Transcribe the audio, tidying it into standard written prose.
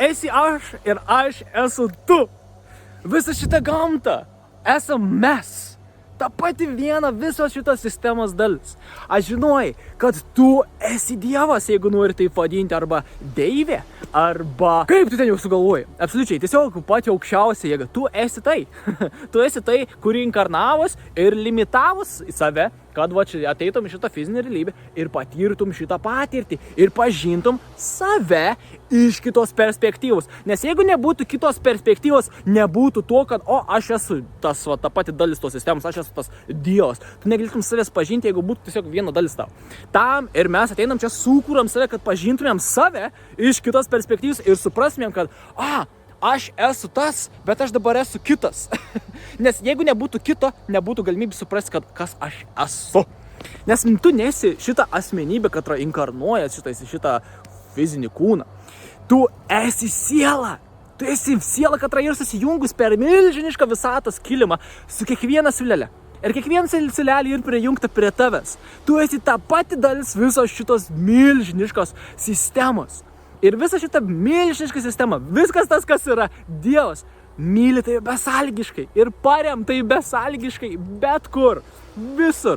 esi aš ir aš esu tu. Visa šita gamta esam mes. Ta pati viena visos šitos sistemos dalis. Aš žinojai, kad tu esi Dievas, jeigu nori taip vadinti, arba Deivė, arba kaip tu ten jau sugalvoji. Absoliučiai, tiesiog pati aukščiausia jėga. Tu esi tai. Tu esi tai, kuri inkarnavus ir limitavus į save, kad va čia ateitum į šitą fizinę realybę ir patirtum šitą patirtį ir pažintum save iš kitos perspektyvos. Nes jeigu nebūtų kitos perspektyvos, nebūtų to, kad aš esu tas, va, ta pati dalis tos sistemos, aš esu tas Dievas. Tu negalėtum savęs pažinti, jeigu būtų tiesiog viena dalis tau. Tam ir mes ateinam čia, sukūram save, kad pažintumėm save iš kitos perspektyvos ir suprastumėm, kad aš esu tas, bet aš dabar esu kitas. Nes jeigu nebūtų kito, nebūtų galimybė suprasti, kad kas aš esu. Nes tu nesi šitą asmenybę, kad inkarnuojas šitą fizinį kūną. Tu esi siela. Tu esi siela, kad ir susijungus per milžinišką visatos kilimą su kiekviena siūlelė. Ir kiekviena siūlelė ir prijungta prie tavęs. Tu esi ta pati dalis visos šitos milžiniškos sistemos. Ir visa šita milžiniška sistema, viskas tas, kas yra Dievas, myli tai besąlygiškai ir parem tai besąlygiškai bet kur, visur.